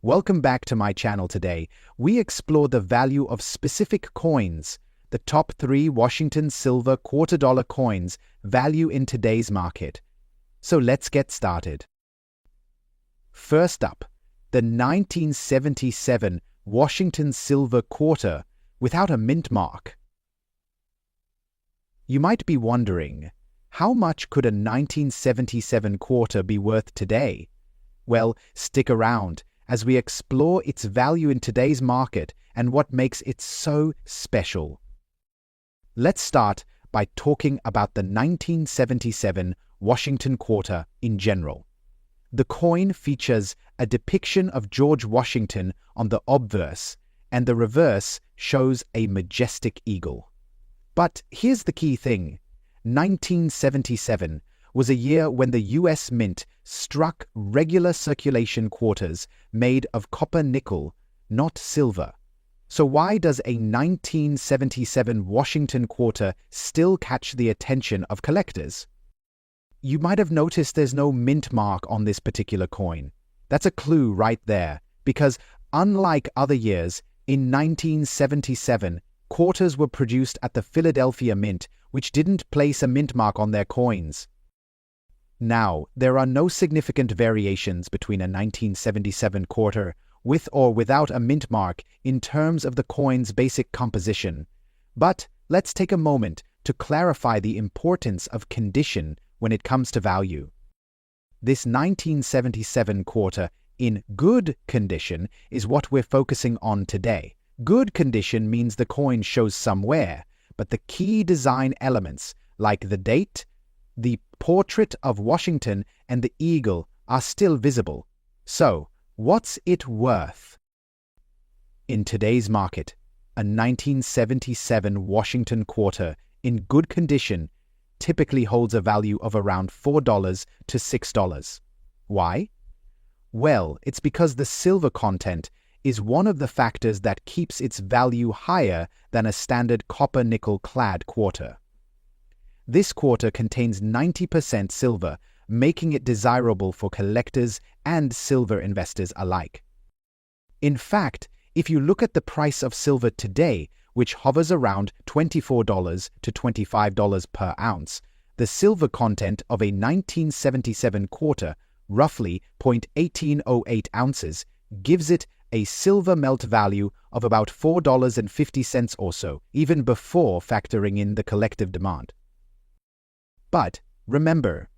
Welcome back to my channel today. We explore the value of specific coins, the top 3 Washington silver $quarter coins value in today's market. So let's get started. First up, the 1977 Washington silver quarter without a mint mark. You might be wondering, how much could a 1977 quarter be worth today? Well, stick around as we explore its value in today's market and what makes it so special. Let's start by talking about the 1977 Washington quarter in general. The coin features a depiction of George Washington on the obverse, and the reverse shows a majestic eagle. But here's the key thing. 1977 was a year when the U.S. Mint struck regular circulation quarters made of copper nickel, not silver. So why does a 1977 Washington quarter still catch the attention of collectors? You might have noticed there's no mint mark on this particular coin. That's a clue right there, because unlike other years, in 1977, quarters were produced at the Philadelphia Mint, which didn't place a mint mark on their coins. Now, there are no significant variations between a 1977 quarter with or without a mint mark in terms of the coin's basic composition. But let's take a moment to clarify the importance of condition when it comes to value. This 1977 quarter in good condition is what we're focusing on today. Good condition means the coin shows some wear, but the key design elements, like the date, the portrait of Washington, and the eagle are still visible. So, what's it worth? In today's market, a 1977 Washington quarter in good condition typically holds a value of around $4 to $6. Why? Well, it's because the silver content is one of the factors that keeps its value higher than a standard copper-nickel-clad quarter. This quarter contains 90% silver, making it desirable for collectors and silver investors alike. In fact, if you look at the price of silver today, which hovers around $24 to $25 per ounce, the silver content of a 1977 quarter, roughly 0.1808 ounces, gives it a silver melt value of about $4.50 or so, even before factoring in the collective demand. But remember,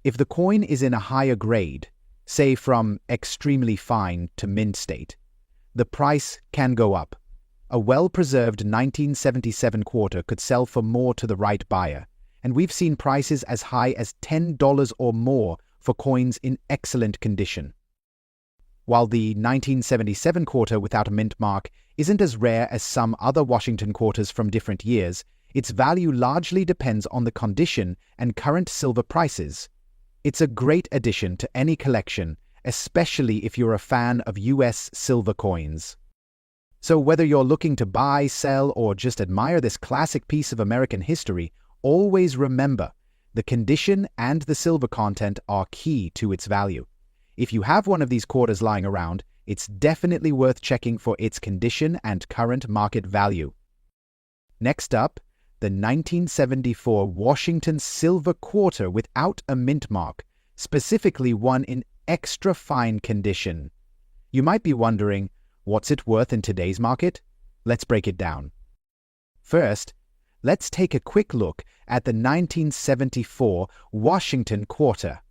if the coin is in a higher grade, say from extremely fine to mint state, the price can go up. A well-preserved 1977 quarter could sell for more to the right buyer, and we've seen prices as high as $10 or more for coins in excellent condition. While the 1977 quarter without a mint mark isn't as rare as some other Washington quarters from different years, its value largely depends on the condition and current silver prices. It's a great addition to any collection, especially if you're a fan of U.S. silver coins. So whether you're looking to buy, sell, or just admire this classic piece of American history, always remember, the condition and the silver content are key to its value. If you have one of these quarters lying around, it's definitely worth checking for its condition and current market value. Next up, the 1974 Washington silver quarter without a mint mark, specifically one in extra fine condition. You might be wondering, what's it worth in today's market? Let's break it down. First, let's take a quick look at the 1974 Washington quarter.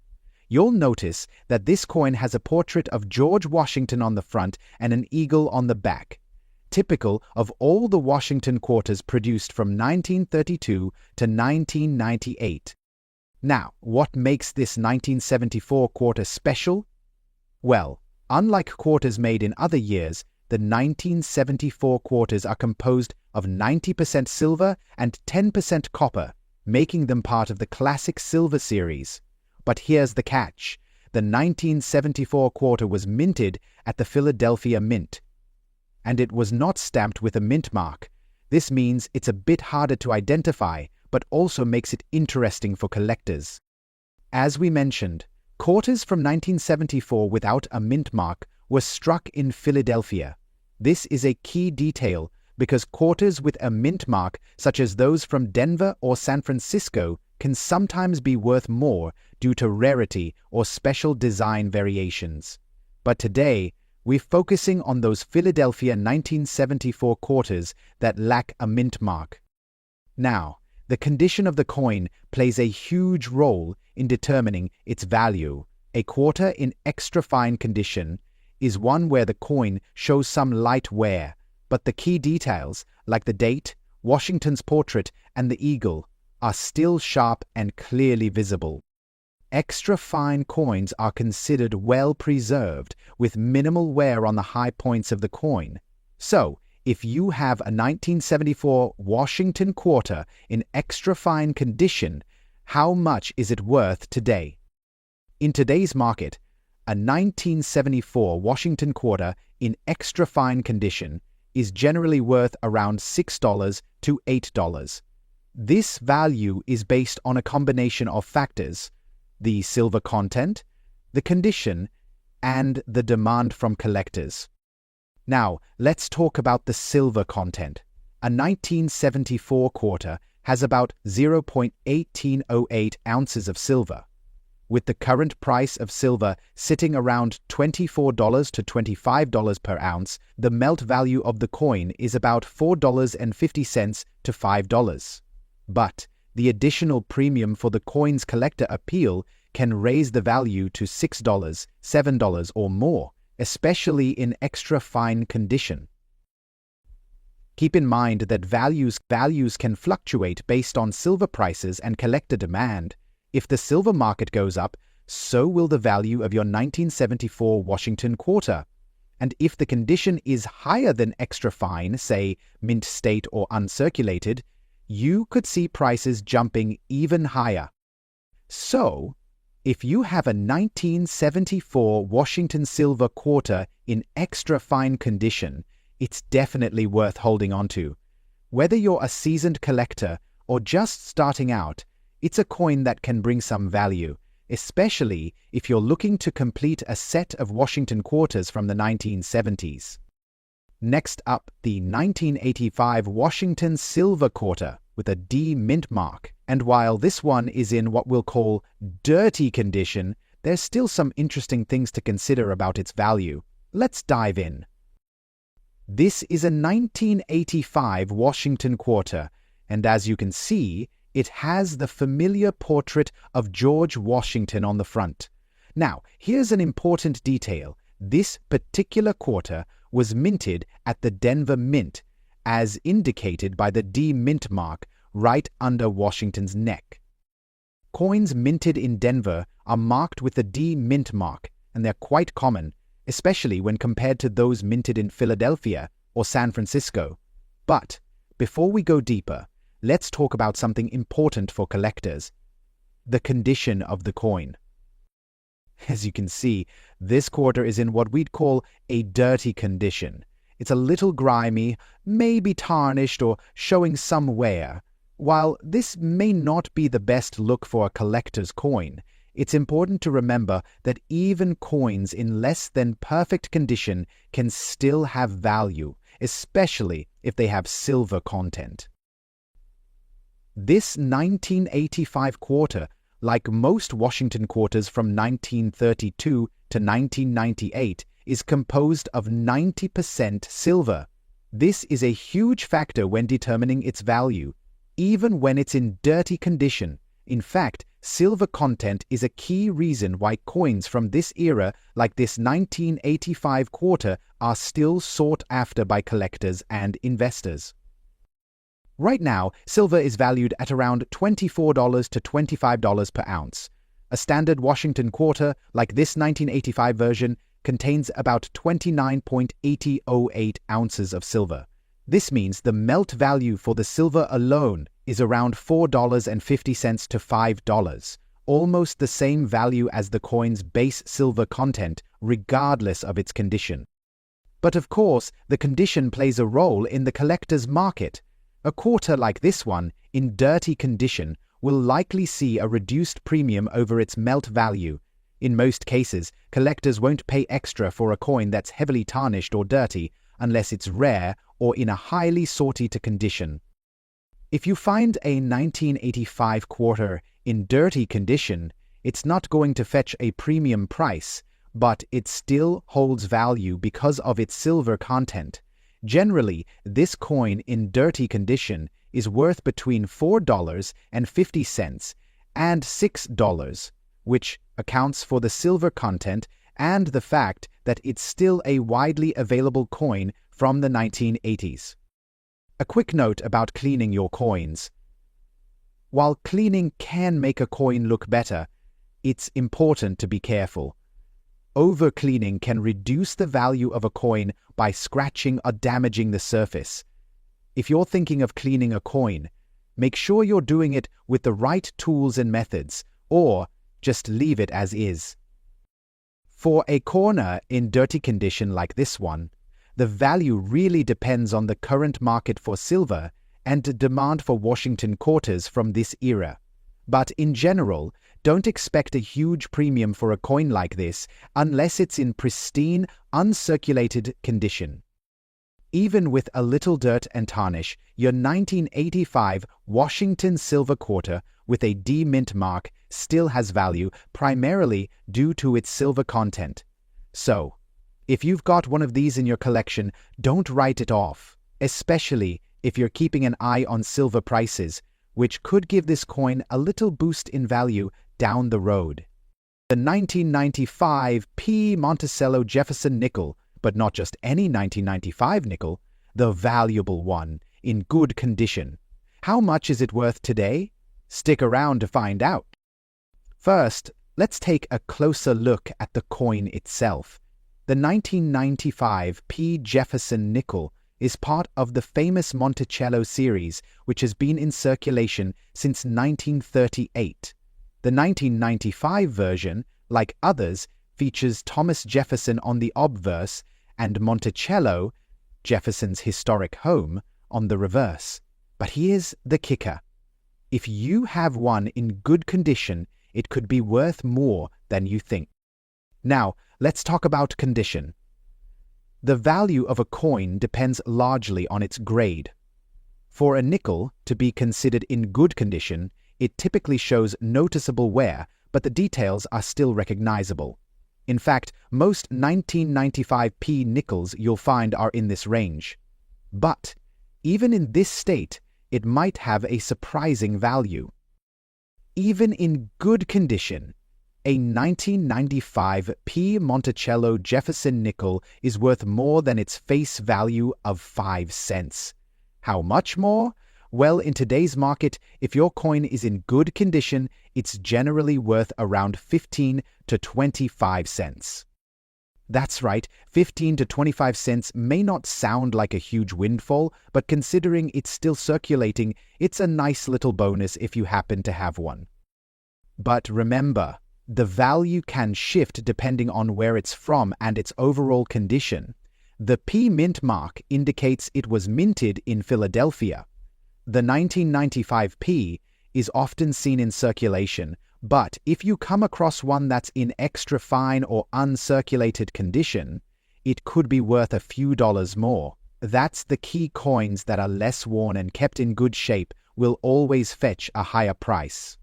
You'll notice that this coin has a portrait of George Washington on the front and an eagle on the back, typical of all the Washington quarters produced from 1932 to 1998. Now, what makes this 1974 quarter special? Well, unlike quarters made in other years, the 1974 quarters are composed of 90% silver and 10% copper, making them part of the classic silver series. But here's the catch. The 1974 quarter was minted at the Philadelphia Mint, and it was not stamped with a mint mark. This means it's a bit harder to identify, but also makes it interesting for collectors. As we mentioned, quarters from 1974 without a mint mark were struck in Philadelphia. This is a key detail because quarters with a mint mark, such as those from Denver or San Francisco, can sometimes be worth more due to rarity or special design variations. But today, we're focusing on those Philadelphia 1974 quarters that lack a mint mark. Now, the condition of the coin plays a huge role in determining its value. A quarter in extra fine condition is one where the coin shows some light wear, but the key details, like the date, Washington's portrait, and the eagle, are still sharp and clearly visible. Extra fine coins are considered well preserved, with minimal wear on the high points of the coin. So, if you have a 1974 Washington quarter in extra fine condition, how much is it worth today? In today's market, a 1974 Washington quarter in extra fine condition is generally worth around $6 to $8. This value is based on a combination of factors: the silver content, the condition, and the demand from collectors. Now, let's talk about the silver content. A 1974 quarter has about 0.1808 ounces of silver. With the current price of silver sitting around $24 to $25 per ounce, the melt value of the coin is about $4.50 to $5. But the additional premium for the coin's collector appeal can raise the value to $6, $7 or more, especially in extra fine condition. Keep in mind that values can fluctuate based on silver prices and collector demand. If the silver market goes up, so will the value of your 1974 Washington quarter. And if the condition is higher than extra fine, say mint state or uncirculated, you could see prices jumping even higher. So, if you have a 1974 Washington silver quarter in extra fine condition, it's definitely worth holding on to. Whether you're a seasoned collector or just starting out, it's a coin that can bring some value, especially if you're looking to complete a set of Washington quarters from the 1970s. Next up, the 1985 Washington silver quarter with a D mint mark. And while this one is in what we'll call dirty condition, there's still some interesting things to consider about its value. Let's dive in. This is a 1985 Washington quarter, and as you can see, it has the familiar portrait of George Washington on the front. Now, here's an important detail. This particular quarter was minted at the Denver Mint, as indicated by the D mint mark right under Washington's neck. Coins minted in Denver are marked with the D mint mark, and they're quite common, especially when compared to those minted in Philadelphia or San Francisco. But before we go deeper, let's talk about something important for collectors: the condition of the coin. As you can see, this quarter is in what we'd call a dirty condition. It's a little grimy, maybe tarnished or showing some wear. While this may not be the best look for a collector's coin, it's important to remember that even coins in less than perfect condition can still have value, especially if they have silver content. This 1985 quarter, like most Washington quarters from 1932 to 1998, is composed of 90% silver. This is a huge factor when determining its value, even when it's in dirty condition. In fact, silver content is a key reason why coins from this era, like this 1985 quarter, are still sought after by collectors and investors. Right now, silver is valued at around $24 to $25 per ounce. A standard Washington quarter, like this 1985 version, contains about 29.8008 ounces of silver. This means the melt value for the silver alone is around $4.50 to $5, almost the same value as the coin's base silver content, regardless of its condition. But of course, the condition plays a role in the collector's market. A quarter like this one, in dirty condition, will likely see a reduced premium over its melt value. In most cases, collectors won't pay extra for a coin that's heavily tarnished or dirty unless it's rare or in a highly sought-after condition. If you find a 1985 quarter in dirty condition, it's not going to fetch a premium price, but it still holds value because of its silver content. Generally, this coin in dirty condition is worth between $4.50 and $6, which accounts for the silver content and the fact that it's still a widely available coin from the 1980s. A quick note about cleaning your coins. While cleaning can make a coin look better, it's important to be careful. Over-cleaning can reduce the value of a coin by scratching or damaging the surface. If you're thinking of cleaning a coin, make sure you're doing it with the right tools and methods, or just leave it as is. For a corner in dirty condition like this one, the value really depends on the current market for silver and the demand for Washington quarters from this era. But in general, don't expect a huge premium for a coin like this unless it's in pristine, uncirculated condition. Even with a little dirt and tarnish, your 1985 Washington silver quarter with a D mint mark still has value, primarily due to its silver content. So, if you've got one of these in your collection, don't write it off, especially if you're keeping an eye on silver prices, which could give this coin a little boost in value down the road. The 1995 P. Monticello Jefferson nickel, but not just any 1995 nickel, the valuable one, in good condition. How much is it worth today? Stick around to find out. First, let's take a closer look at the coin itself. The 1995 P. Jefferson nickel is part of the famous Monticello series, which has been in circulation since 1938. The 1995 version, like others, features Thomas Jefferson on the obverse and Monticello, Jefferson's historic home, on the reverse. But here's the kicker. If you have one in good condition, it could be worth more than you think. Now, let's talk about condition. The value of a coin depends largely on its grade. For a nickel to be considered in good condition, it typically shows noticeable wear, but the details are still recognizable. In fact, most 1995p nickels you'll find are in this range. But, even in this state, it might have a surprising value. Even in good condition, a 1995 P. Monticello Jefferson nickel is worth more than its face value of 5 cents. How much more? Well, in today's market, if your coin is in good condition, it's generally worth around 15 to 25 cents. That's right, 15 to 25 cents may not sound like a huge windfall, but considering it's still circulating, it's a nice little bonus if you happen to have one. But remember, the value can shift depending on where it's from and its overall condition. The P mint mark indicates it was minted in Philadelphia. The 1995 P is often seen in circulation, but if you come across one that's in extra fine or uncirculated condition, it could be worth a few dollars more. That's the key. Coins that are less worn and kept in good shape will always fetch a higher price.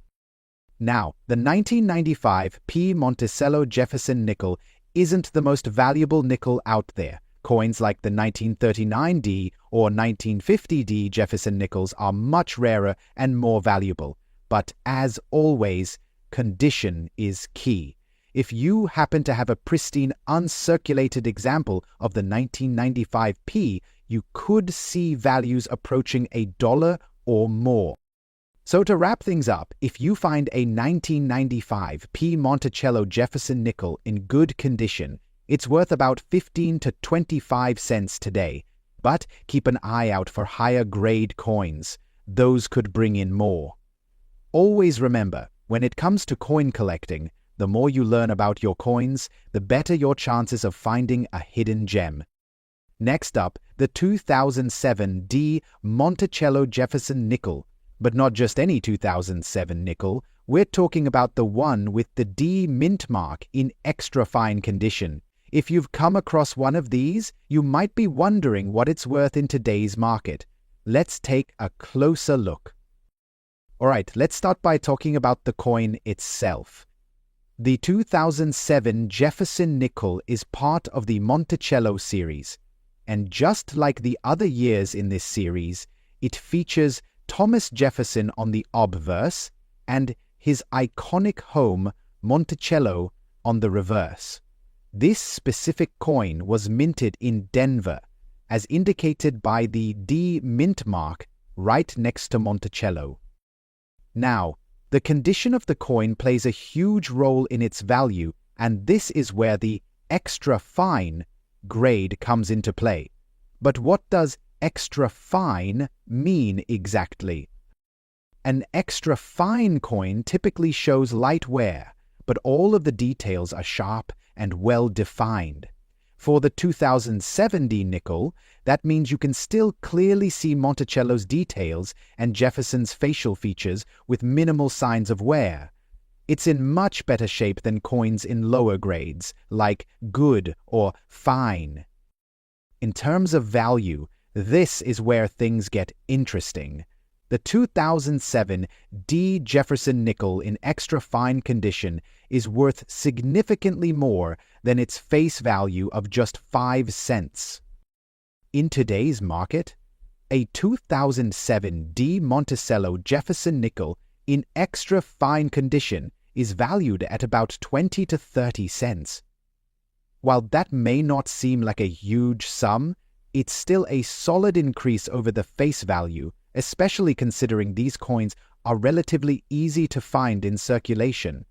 Now, the 1995 P. Monticello Jefferson nickel isn't the most valuable nickel out there. Coins like the 1939D or 1950D Jefferson nickels are much rarer and more valuable. But as always, condition is key. If you happen to have a pristine, uncirculated example of the 1995 P, you could see values approaching $1 or more. So to wrap things up, if you find a 1995 P. Monticello Jefferson nickel in good condition, it's worth about 15 to 25 cents today. But keep an eye out for higher grade coins. Those could bring in more. Always remember, when it comes to coin collecting, the more you learn about your coins, the better your chances of finding a hidden gem. Next up, the 2007 D. Monticello Jefferson nickel. But not just any 2007 nickel. We're talking about the one with the D mint mark in extra fine condition. If you've come across one of these, you might be wondering what it's worth in today's market. Let's take a closer look. Alright, let's start by talking about the coin itself. The 2007 Jefferson nickel is part of the Monticello series, and just like the other years in this series, it features Thomas Jefferson on the obverse and his iconic home, Monticello, on the reverse. This specific coin was minted in Denver, as indicated by the D mint mark right next to Monticello. Now, the condition of the coin plays a huge role in its value, and this is where the extra fine grade comes into play. But what does extra fine mean exactly? An extra fine coin typically shows light wear, but all of the details are sharp and well defined. For the 2007 D nickel, that means you can still clearly see Monticello's details and Jefferson's facial features with minimal signs of wear. It's in much better shape than coins in lower grades, like good or fine. In terms of value, this is where things get interesting. The 2007 D Jefferson nickel in extra fine condition is worth significantly more than its face value of just 5 cents. In today's market, a 2007 D Monticello Jefferson nickel in extra fine condition is valued at about 20 to 30 cents. While that may not seem like a huge sum, it's still a solid increase over the face value, especially considering these coins are relatively easy to find in circulation.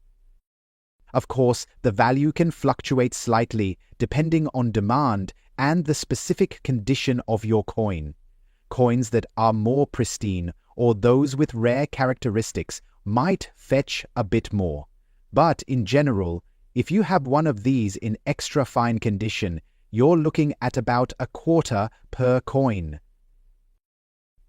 Of course, the value can fluctuate slightly depending on demand and the specific condition of your coin. Coins that are more pristine or those with rare characteristics might fetch a bit more. But in general, if you have one of these in extra fine condition, you're looking at about a quarter per coin.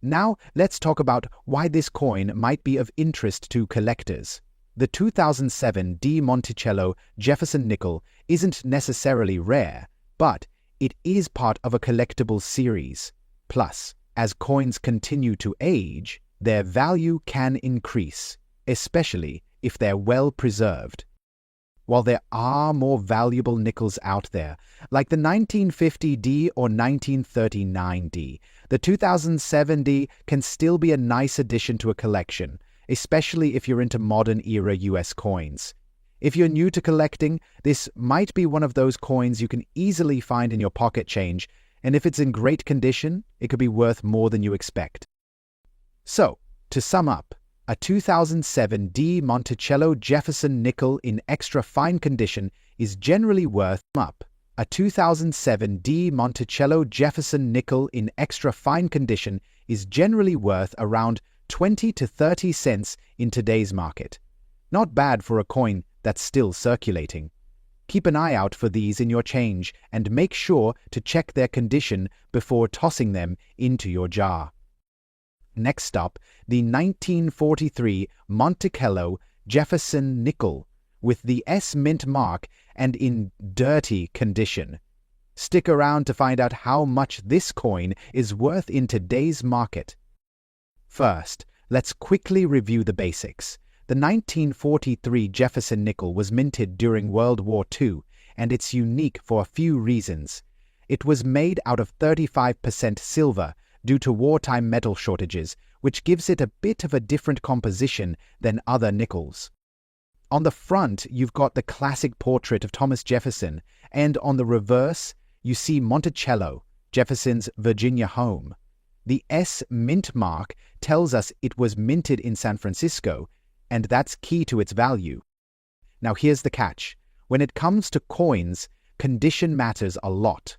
Now, let's talk about why this coin might be of interest to collectors. The 2007 D Monticello Jefferson nickel isn't necessarily rare, but it is part of a collectible series. Plus, as coins continue to age, their value can increase, especially if they're well preserved. While there are more valuable nickels out there, like the 1950 D or 1939 D, the 2007 D can still be a nice addition to a collection, especially if you're into modern-era US coins. If you're new to collecting, this might be one of those coins you can easily find in your pocket change, and if it's in great condition, it could be worth more than you expect. So, to sum up, a 2007 D Monticello Jefferson nickel in extra fine condition is generally worth A 2007 D Monticello Jefferson nickel in extra fine condition is generally worth around 20 to 30 cents in today's market. Not bad for a coin that's still circulating. Keep an eye out for these in your change and make sure to check their condition before tossing them into your jar. Next up, the 1943 Monticello Jefferson nickel with the S mint mark and in dirty condition. Stick around to find out how much this coin is worth in today's market. First, let's quickly review the basics. The 1943 Jefferson nickel was minted during World War II, and it's unique for a few reasons. It was made out of 35% silver due to wartime metal shortages, which gives it a bit of a different composition than other nickels. On the front, you've got the classic portrait of Thomas Jefferson, and on the reverse, you see Monticello, Jefferson's Virginia home. The S mint mark tells us it was minted in San Francisco, and that's key to its value. Now here's the catch. When it comes to coins, condition matters a lot.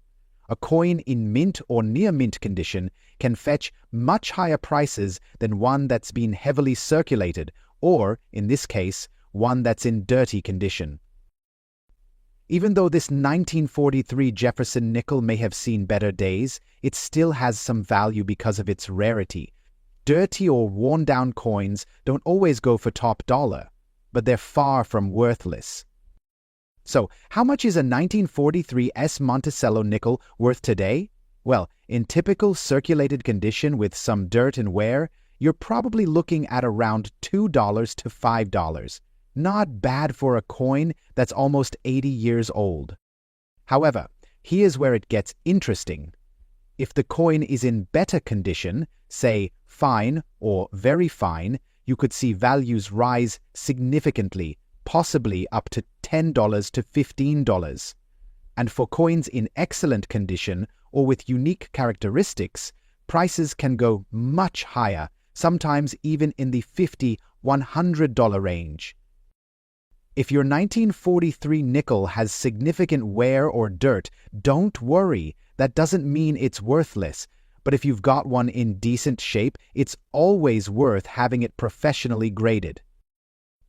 A coin in mint or near mint condition can fetch much higher prices than one that's been heavily circulated, or, in this case, one that's in dirty condition. Even though this 1943 Jefferson nickel may have seen better days, it still has some value because of its rarity. Dirty or worn-down coins don't always go for top dollar. but they're far from worthless. So, how much is a 1943 S Monticello nickel worth today? Well, in typical circulated condition with some dirt and wear, you're probably looking at around $2 to $5. Not bad for a coin that's almost 80 years old. However, here's where it gets interesting. If the coin is in better condition, say fine or very fine, you could see values rise significantly, possibly up to $10 to $15. And for coins in excellent condition or with unique characteristics, prices can go much higher, sometimes even in the $50, $100 range. If your 1943 nickel has significant wear or dirt, don't worry. That doesn't mean it's worthless. But if you've got one in decent shape, it's always worth having it professionally graded.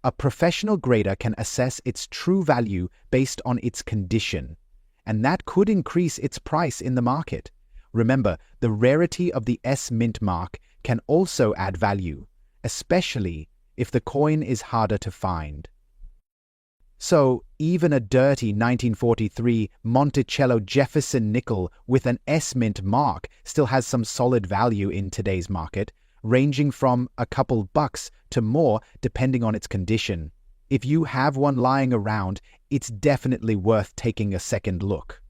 A professional grader can assess its true value based on its condition, and that could increase its price in the market. Remember, the rarity of the S Mint mark can also add value, especially if the coin is harder to find. So, even a dirty 1943 Monticello Jefferson nickel with an S Mint mark still has some solid value in today's market, ranging from a couple bucks to more depending on its condition. If you have one lying around, it's definitely worth taking a second look.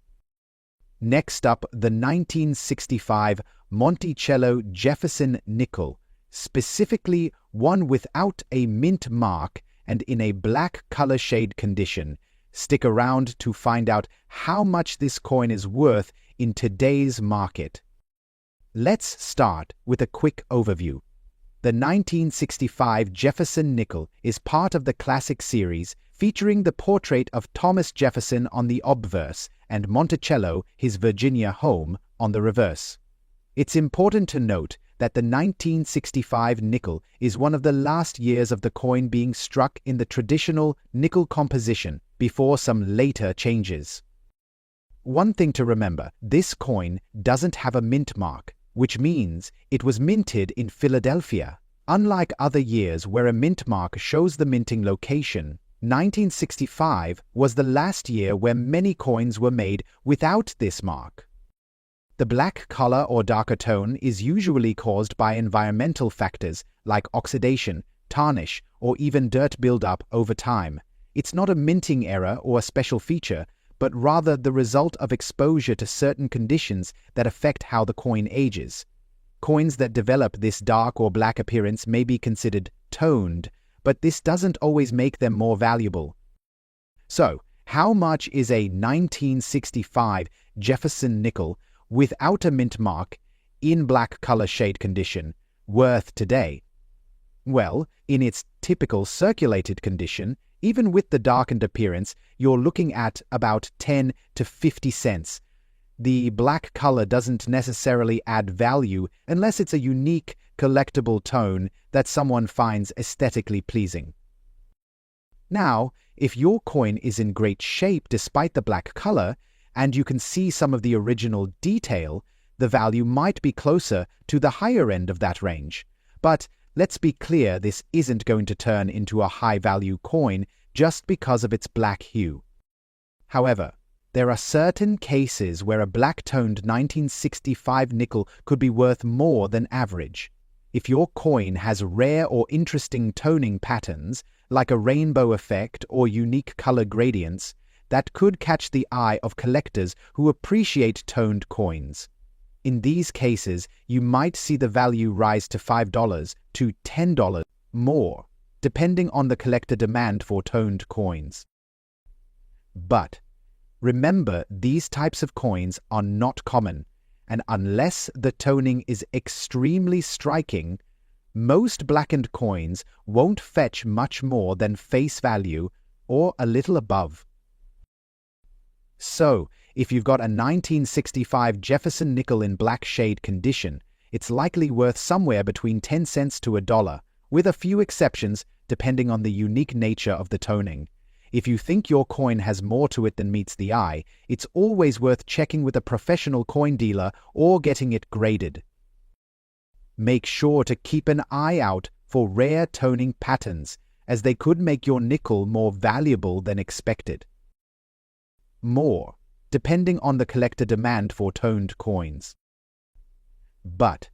Next up, the 1965 Monticello Jefferson nickel, specifically one without a mint mark and in a black color shade condition. Stick around to find out how much this coin is worth in today's market. Let's start with a quick overview. The 1965 Jefferson nickel is part of the classic series featuring the portrait of Thomas Jefferson on the obverse and Monticello, his Virginia home, on the reverse. It's important to note that the 1965 nickel is one of the last years of the coin being struck in the traditional nickel composition before some later changes. One thing to remember, this coin doesn't have a mint mark, which means it was minted in Philadelphia. Unlike other years where a mint mark shows the minting location, 1965 was the last year where many coins were made without this mark. The black color or darker tone is usually caused by environmental factors like oxidation, tarnish, or even dirt buildup over time. It's not a minting error or a special feature, but rather the result of exposure to certain conditions that affect how the coin ages. Coins that develop this dark or black appearance may be considered toned, but this doesn't always make them more valuable. So, how much is a 1965 Jefferson nickel without a mint mark, in black color shade condition, worth today? Well, in its typical circulated condition, even with the darkened appearance, you're looking at about 10 to 50 cents. The black color doesn't necessarily add value unless it's a unique, collectible tone that someone finds aesthetically pleasing. Now, if your coin is in great shape despite the black color, and you can see some of the original detail, the value might be closer to the higher end of that range. But let's be clear, this isn't going to turn into a high-value coin just because of its black hue. However, there are certain cases where a black-toned 1965 nickel could be worth more than average. If your coin has rare or interesting toning patterns, like a rainbow effect or unique color gradients, that could catch the eye of collectors who appreciate toned coins. In these cases, you might see the value rise to $5 to $10 more, depending on the collector demand for toned coins. But remember, these types of coins are not common, and unless the toning is extremely striking, most blackened coins won't fetch much more than face value or a little above. So, if you've got a 1965 Jefferson nickel in black shade condition, it's likely worth somewhere between 10 cents to $1, with a few exceptions depending on the unique nature of the toning. If you think your coin has more to it than meets the eye, it's always worth checking with a professional coin dealer or getting it graded. Make sure to keep an eye out for rare toning patterns, as they could make your nickel more valuable than expected. More, depending on the collector demand for toned coins. But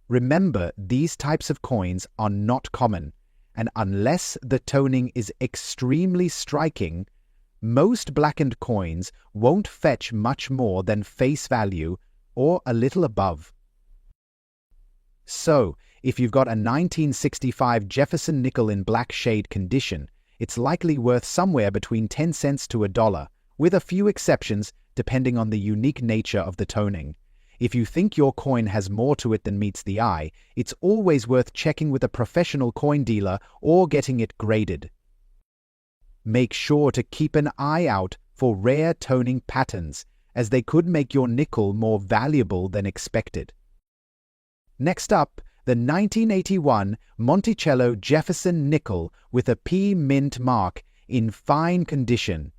remember, these types of coins are not common, and unless the toning is extremely striking, most blackened coins won't fetch much more than face value or a little above. So, if you've got a 1965 Jefferson nickel in black shade condition, it's likely worth somewhere between 10 cents to $1, with a few exceptions depending on the unique nature of the toning. If you think your coin has more to it than meets the eye, it's always worth checking with a professional coin dealer or getting it graded. Make sure to keep an eye out for rare toning patterns, as they could make your nickel more valuable than expected. Next up, the 1981 Monticello Jefferson nickel with a P mint mark in fine condition.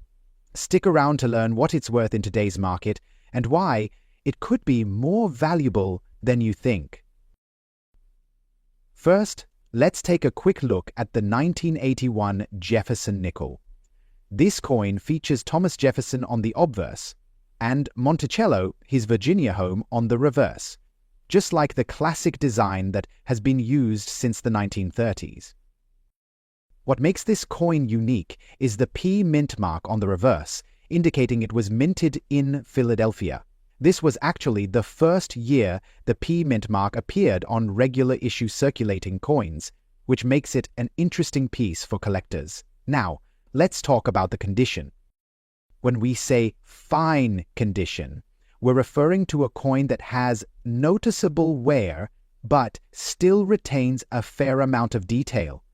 Stick around to learn what it's worth in today's market and why it could be more valuable than you think. First, let's take a quick look at the 1981 Jefferson nickel. This coin features Thomas Jefferson on the obverse and Monticello, his Virginia home, on the reverse, just like the classic design that has been used since the 1930s. What makes this coin unique is the P mint mark on the reverse, indicating it was minted in Philadelphia. This was actually the first year the P mint mark appeared on regular issue circulating coins, which makes it an interesting piece for collectors. Now, let's talk about the condition. When we say fine condition, we're referring to a coin that has noticeable wear but still retains a fair amount of detail.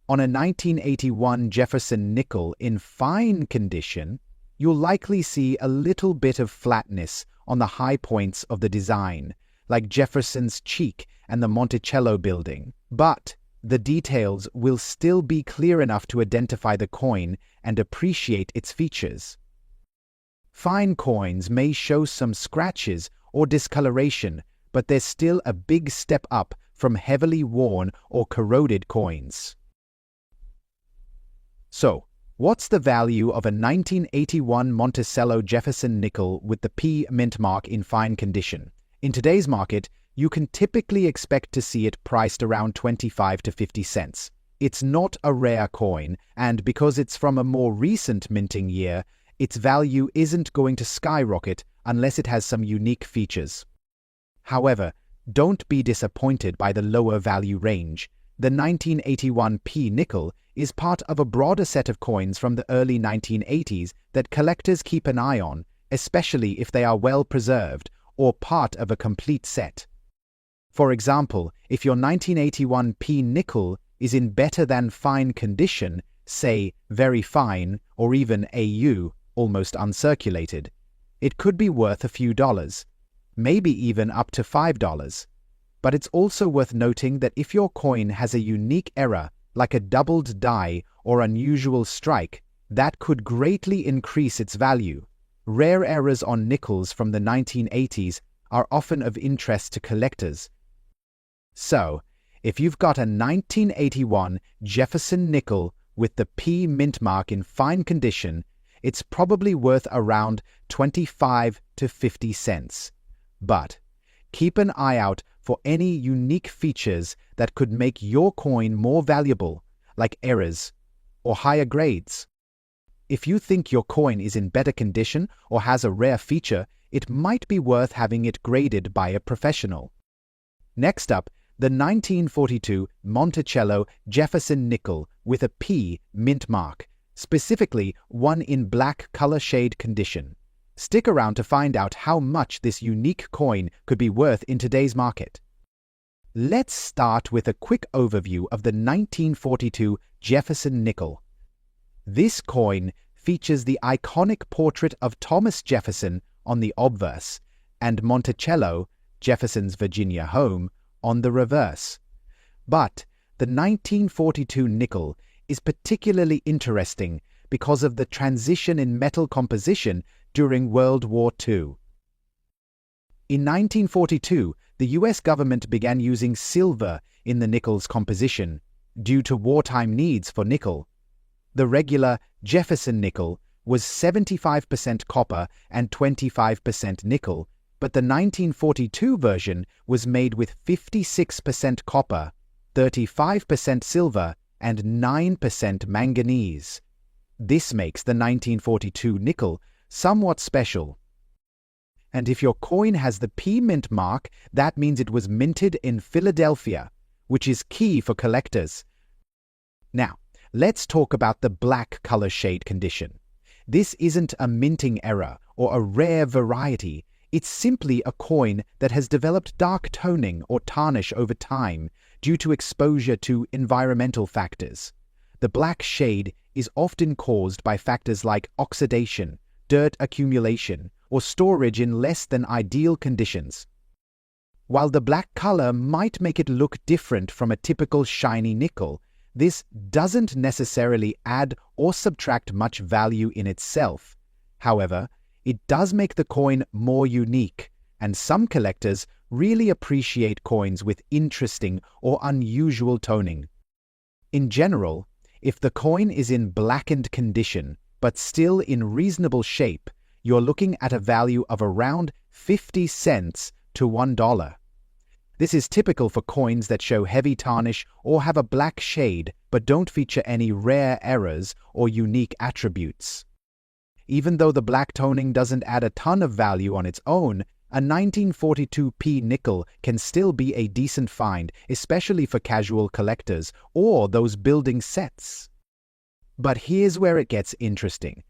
On a 1981 Jefferson nickel in fine condition, you'll likely see a little bit of flatness on the high points of the design, like Jefferson's cheek and the Monticello building. But the details will still be clear enough to identify the coin and appreciate its features. Fine coins may show some scratches or discoloration, but there's still a big step up from heavily worn or corroded coins. So, what's the value of a 1981 Monticello Jefferson nickel with the P mint mark in fine condition? In today's market, you can typically expect to see it priced around 25 to 50 cents. It's not a rare coin, and because it's from a more recent minting year, its value isn't going to skyrocket unless it has some unique features. However, don't be disappointed by the lower value range. The 1981 P nickel is part of a broader set of coins from the early 1980s that collectors keep an eye on, especially if they are well preserved or part of a complete set. For example, if your 1981 P nickel is in better than fine condition, say very fine or even AU, almost uncirculated, it could be worth a few dollars, maybe even up to $5. But it's also worth noting that if your coin has a unique error, like a doubled die or unusual strike, that could greatly increase its value. Rare errors on nickels from the 1980s are often of interest to collectors. So, if you've got a 1981 Jefferson nickel with the P mint mark in fine condition, it's probably worth around 25 to 50 cents. But keep an eye out for any unique features that could make your coin more valuable, like errors or higher grades. If you think your coin is in better condition or has a rare feature, it might be worth having it graded by a professional. Next up, the 1942 Monticello Jefferson nickel with a P mint mark, specifically one in black color shade condition. Stick around to find out how much this unique coin could be worth in today's market. Let's start with a quick overview of the 1942 Jefferson nickel. This coin features the iconic portrait of Thomas Jefferson on the obverse and Monticello, Jefferson's Virginia home, on the reverse. But the 1942 nickel is particularly interesting because of the transition in metal composition during World War II. In 1942, the US government began using silver in the nickel's composition, due to wartime needs for nickel. The regular Jefferson nickel was 75% copper and 25% nickel, but the 1942 version was made with 56% copper, 35% silver, and 9% manganese. This makes the 1942 nickel somewhat special. And if your coin has the P mint mark, that means it was minted in Philadelphia, which is key for collectors. Now, let's talk about the black color shade condition. This isn't a minting error or a rare variety. It's simply a coin that has developed dark toning or tarnish over time due to exposure to environmental factors. The black shade is often caused by factors like oxidation, dirt accumulation, or storage in less than ideal conditions. While the black color might make it look different from a typical shiny nickel, this doesn't necessarily add or subtract much value in itself. However, it does make the coin more unique, and some collectors really appreciate coins with interesting or unusual toning. In general, if the coin is in blackened condition but still in reasonable shape, you're looking at a value of around 50 cents to $1. This is typical for coins that show heavy tarnish or have a black shade but don't feature any rare errors or unique attributes. Even though the black toning doesn't add a ton of value on its own, a 1942p nickel can still be a decent find, especially for casual collectors or those building sets. But here's where it gets interesting.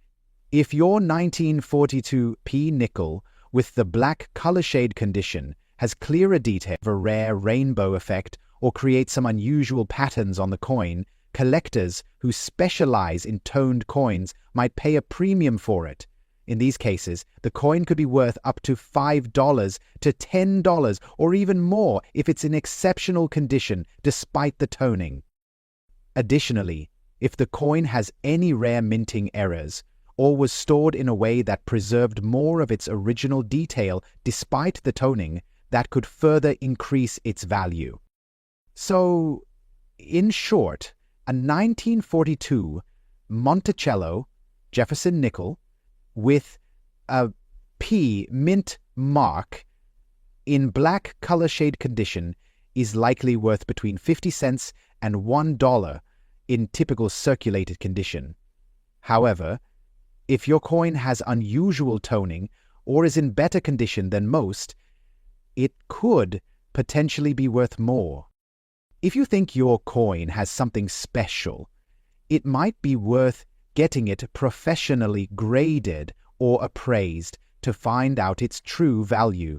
If your 1942p nickel with the black color shade condition has clearer detail of a rare rainbow effect or creates some unusual patterns on the coin, collectors who specialize in toned coins might pay a premium for it. In these cases, the coin could be worth up to $5 to $10 or even more if it's in exceptional condition despite the toning. Additionally, if the coin has any rare minting errors or was stored in a way that preserved more of its original detail despite the toning, that could further increase its value. So, in short, a 1942 Monticello Jefferson nickel with a P mint mark in black color shade condition is likely worth between 50 cents and $1 in typical circulated condition. However, if your coin has unusual toning or is in better condition than most, it could potentially be worth more. If you think your coin has something special, it might be worth getting it professionally graded or appraised to find out its true value.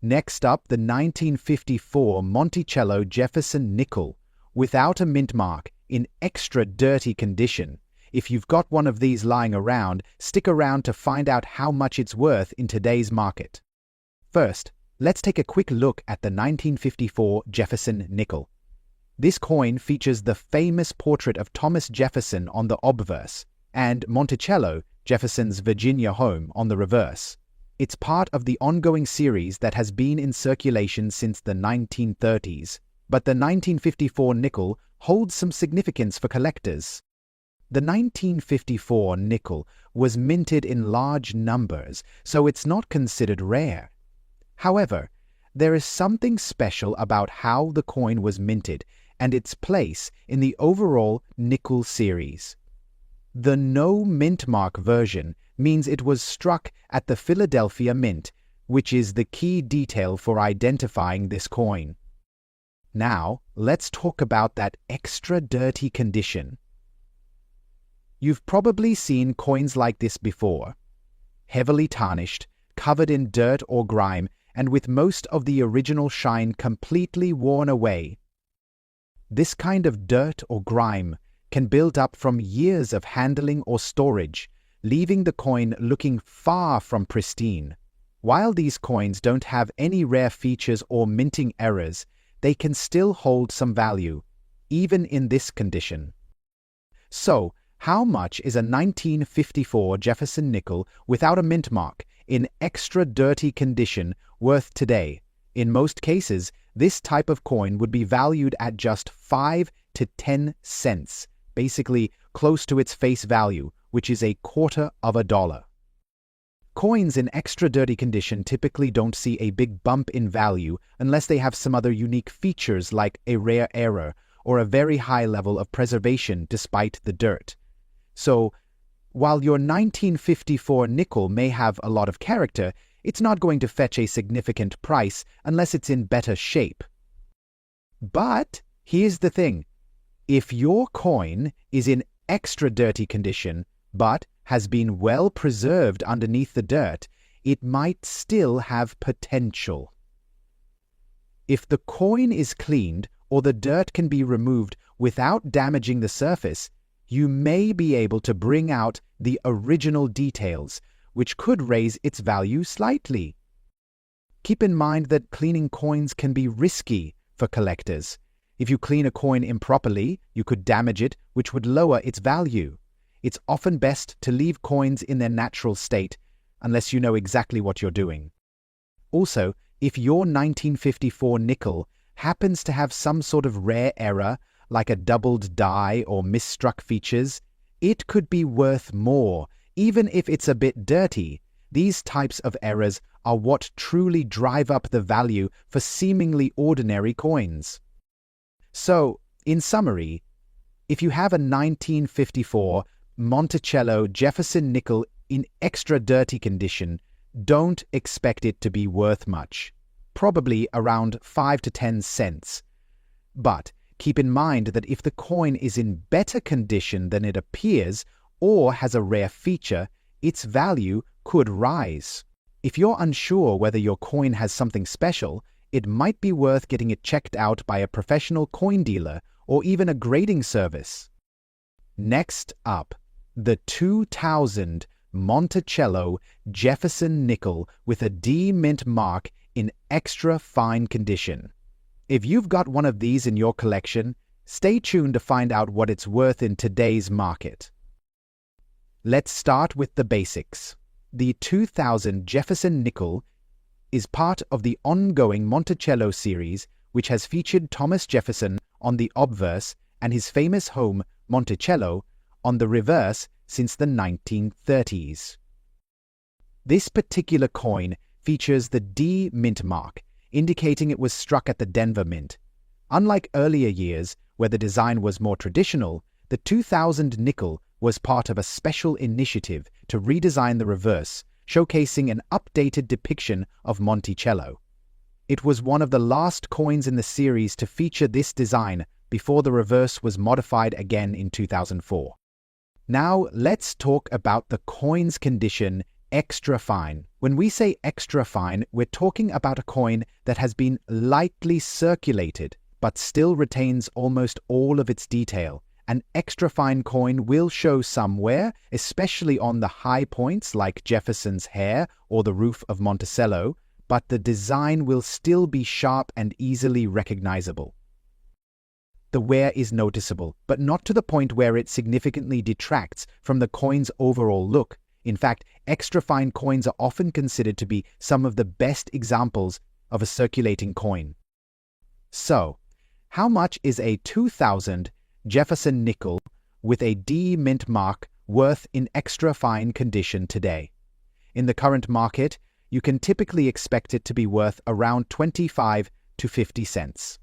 Next up, the 1954 Monticello Jefferson nickel without a mint mark in extra dirty condition. If you've got one of these lying around, stick around to find out how much it's worth in today's market. First, let's take a quick look at the 1954 Jefferson nickel. This coin features the famous portrait of Thomas Jefferson on the obverse and Monticello, Jefferson's Virginia home, on the reverse. It's part of the ongoing series that has been in circulation since the 1930s, but the 1954 nickel holds some significance for collectors. The 1954 nickel was minted in large numbers, so it's not considered rare. However, there is something special about how the coin was minted and its place in the overall nickel series. The no mint mark version means it was struck at the Philadelphia Mint, which is the key detail for identifying this coin. Now, let's talk about that extra dirty condition. You've probably seen coins like this before. Heavily tarnished, covered in dirt or grime, and with most of the original shine completely worn away. This kind of dirt or grime can build up from years of handling or storage, leaving the coin looking far from pristine. While these coins don't have any rare features or minting errors, they can still hold some value, even in this condition. So, how much is a 1954 Jefferson nickel without a mint mark in extra dirty condition worth today? In most cases, this type of coin would be valued at just 5 to 10 cents, basically close to its face value, which is a quarter of a dollar. Coins in extra dirty condition typically don't see a big bump in value unless they have some other unique features like a rare error or a very high level of preservation despite the dirt. So, while your 1954 nickel may have a lot of character, it's not going to fetch a significant price unless it's in better shape. But here's the thing. If your coin is in extra dirty condition, but has been well preserved underneath the dirt, it might still have potential. If the coin is cleaned or the dirt can be removed without damaging the surface, you may be able to bring out the original details, which could raise its value slightly. Keep in mind that cleaning coins can be risky for collectors. If you clean a coin improperly, you could damage it, which would lower its value. It's often best to leave coins in their natural state, unless you know exactly what you're doing. Also, if your 1954 nickel happens to have some sort of rare error, like a doubled die or misstruck features, it could be worth more, even if it's a bit dirty. These types of errors are what truly drive up the value for seemingly ordinary coins. So, in summary, if you have a 1954 Monticello Jefferson nickel in extra dirty condition, don't expect it to be worth much, probably around 5 to 10 cents. But keep in mind that if the coin is in better condition than it appears or has a rare feature, its value could rise. If you're unsure whether your coin has something special, it might be worth getting it checked out by a professional coin dealer or even a grading service. Next up, the 2000 Monticello Jefferson nickel with a D mint mark in extra fine condition. If you've got one of these in your collection, stay tuned to find out what it's worth in today's market. Let's start with the basics. The 2000 Jefferson nickel is part of the ongoing Monticello series, which has featured Thomas Jefferson on the obverse and his famous home, Monticello, on the reverse since the 1930s. This particular coin features the D mint mark, indicating it was struck at the Denver Mint. Unlike earlier years, where the design was more traditional, the 2000 nickel was part of a special initiative to redesign the reverse, showcasing an updated depiction of Monticello. It was one of the last coins in the series to feature this design before the reverse was modified again in 2004. Now let's talk about the coin's condition extra fine. When we say extra fine, we're talking about a coin that has been lightly circulated but still retains almost all of its detail. An extra fine coin will show some wear, especially on the high points like Jefferson's hair or the roof of Monticello, but the design will still be sharp and easily recognizable. The wear is noticeable, but not to the point where it significantly detracts from the coin's overall look. In fact, extra fine coins are often considered to be some of the best examples of a circulating coin. So, how much is a 2000 Jefferson nickel with a D mint mark worth in extra fine condition today? In the current market, you can typically expect it to be worth around 25 to 50 cents.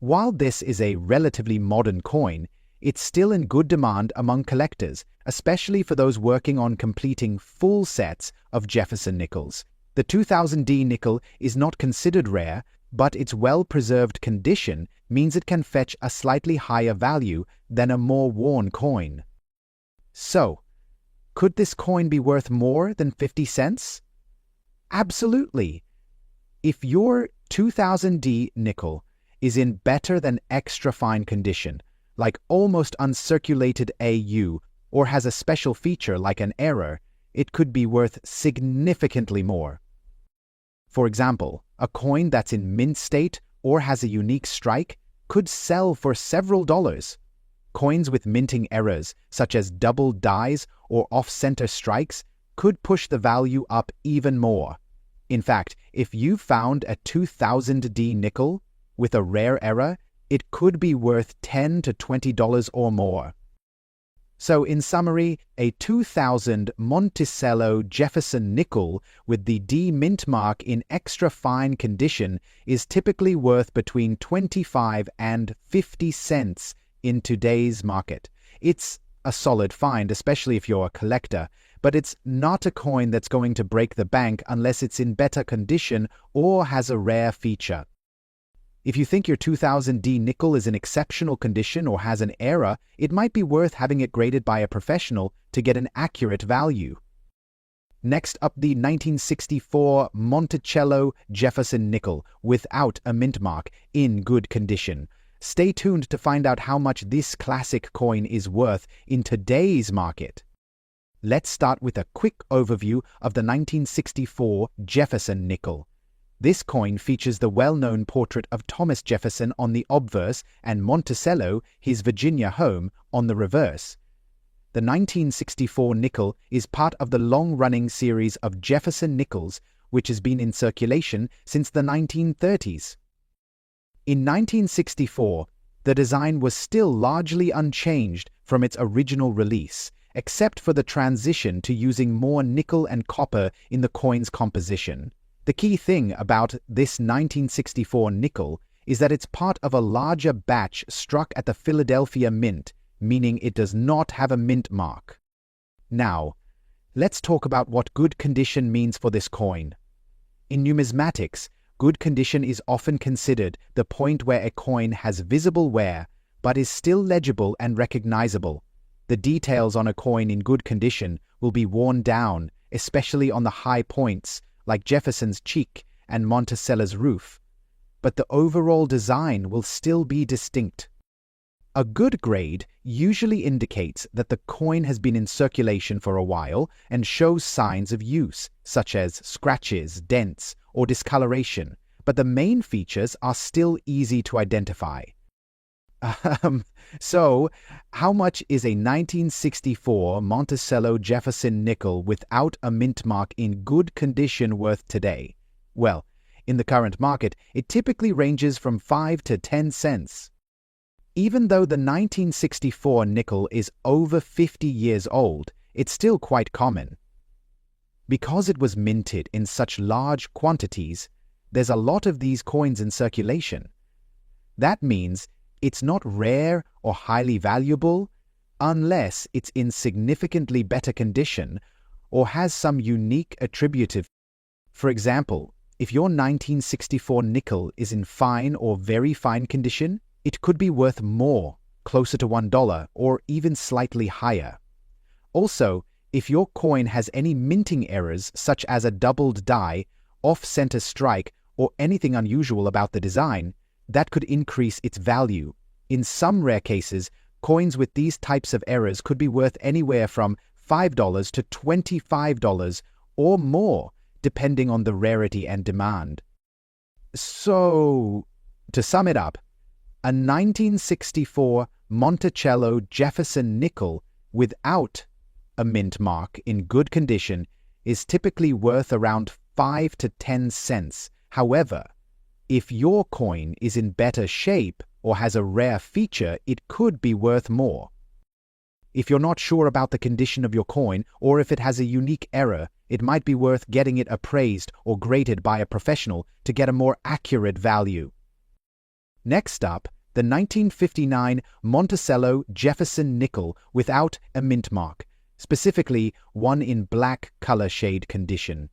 While this is a relatively modern coin, it's still in good demand among collectors, especially for those working on completing full sets of Jefferson nickels. The 2000D nickel is not considered rare, but its well-preserved condition means it can fetch a slightly higher value than a more worn coin. So, could this coin be worth more than 50 cents? Absolutely. If your 2000D nickel is in better than extra fine condition, like almost uncirculated AU, or has a special feature like an error, it could be worth significantly more. For example, a coin that's in mint state or has a unique strike could sell for several dollars. Coins with minting errors, such as double dies or off-center strikes, could push the value up even more. In fact, if you found a 2000D nickel with a rare error, it could be worth $10 to $20 or more. So in summary, a 2000 Monticello Jefferson nickel with the D mint mark in extra fine condition is typically worth between 25 and 50 cents in today's market. It's a solid find, especially if you're a collector, but it's not a coin that's going to break the bank unless it's in better condition or has a rare feature. If you think your 2000D nickel is in exceptional condition or has an error, it might be worth having it graded by a professional to get an accurate value. Next up, the 1964 Monticello Jefferson nickel without a mint mark in good condition. Stay tuned to find out how much this classic coin is worth in today's market. Let's start with a quick overview of the 1964 Jefferson nickel. This coin features the well-known portrait of Thomas Jefferson on the obverse and Monticello, his Virginia home, on the reverse. The 1964 nickel is part of the long-running series of Jefferson nickels, which has been in circulation since the 1930s. In 1964, the design was still largely unchanged from its original release, except for the transition to using more nickel and copper in the coin's composition. The key thing about this 1964 nickel is that it's part of a larger batch struck at the Philadelphia Mint, meaning it does not have a mint mark. Now, let's talk about what good condition means for this coin. In numismatics, good condition is often considered the point where a coin has visible wear but is still legible and recognizable. The details on a coin in good condition will be worn down, especially on the high points, like Jefferson's cheek and Monticello's roof, but the overall design will still be distinct. A good grade usually indicates that the coin has been in circulation for a while and shows signs of use, such as scratches, dents, or discoloration, but the main features are still easy to identify. So, how much is a 1964 Monticello Jefferson nickel without a mint mark in good condition worth today? Well, in the current market, it typically ranges from 5 to 10 cents. Even though the 1964 nickel is over 50 years old, it's still quite common. Because it was minted in such large quantities, there's a lot of these coins in circulation. That means it's not rare or highly valuable unless it's in significantly better condition or has some unique attributive. For example, if your 1964 nickel is in fine or very fine condition, it could be worth more, closer to $1 or even slightly higher. Also, if your coin has any minting errors such as a doubled die, off-center strike, or anything unusual about the design, that could increase its value. In some rare cases, coins with these types of errors could be worth anywhere from $5 to $25 or more, depending on the rarity and demand. So, to sum it up, a 1964 Monticello Jefferson nickel without a mint mark in good condition is typically worth around 5 to 10 cents. However, if your coin is in better shape or has a rare feature, it could be worth more. If you're not sure about the condition of your coin or if it has a unique error, it might be worth getting it appraised or graded by a professional to get a more accurate value. Next up, the 1959 Monticello Jefferson nickel without a mint mark, specifically one in black color shade condition.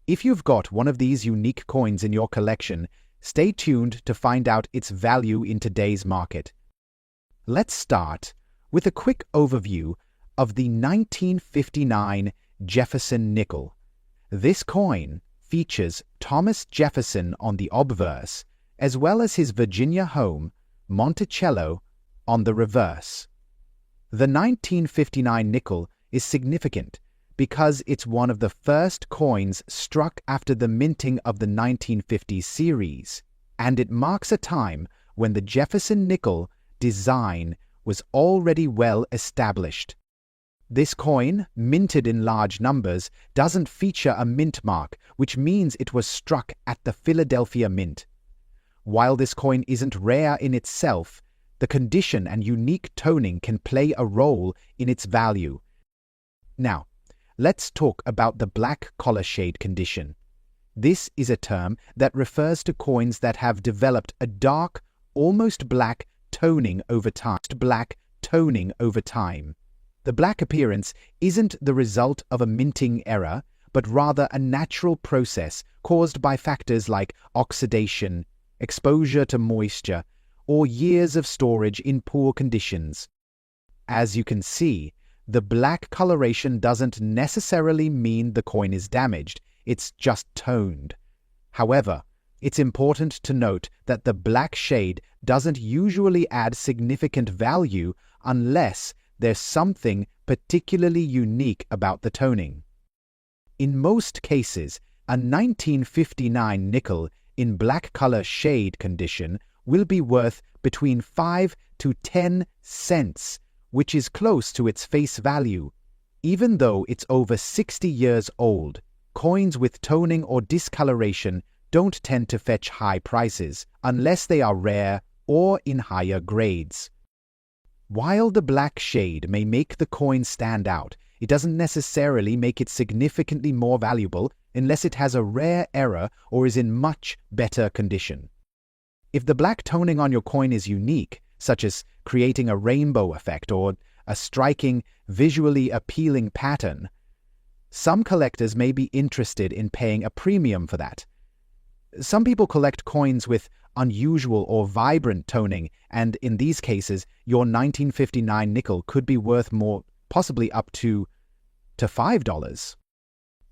If you've got one of these unique coins in your collection, stay tuned to find out its value in today's market. Let's start with a quick overview of the 1959 Jefferson nickel. This coin features Thomas Jefferson on the obverse, as well as his Virginia home, Monticello, on the reverse. The 1959 nickel is significant because it's one of the first coins struck after the minting of the 1950s series, and it marks a time when the Jefferson nickel design was already well established. This coin, minted in large numbers, doesn't feature a mint mark, which means it was struck at the Philadelphia Mint. While this coin isn't rare in itself, the condition and unique toning can play a role in its value. Now, let's talk about the black collar shade condition. This is a term that refers to coins that have developed a dark, almost black toning over time. The black appearance isn't the result of a minting error, but rather a natural process caused by factors like oxidation, exposure to moisture, or years of storage in poor conditions. As you can see, the black coloration doesn't necessarily mean the coin is damaged, it's just toned. However, it's important to note that the black shade doesn't usually add significant value unless there's something particularly unique about the toning. In most cases, a 1959 nickel in black color shade condition will be worth between 5 to 10 cents, which is close to its face value. Even though it's over 60 years old, coins with toning or discoloration don't tend to fetch high prices unless they are rare or in higher grades. While the black shade may make the coin stand out, it doesn't necessarily make it significantly more valuable unless it has a rare error or is in much better condition. If the black toning on your coin is unique, such as creating a rainbow effect or a striking, visually appealing pattern, some collectors may be interested in paying a premium for that. Some people collect coins with unusual or vibrant toning, and in these cases, your 1959 nickel could be worth more, possibly up to $5.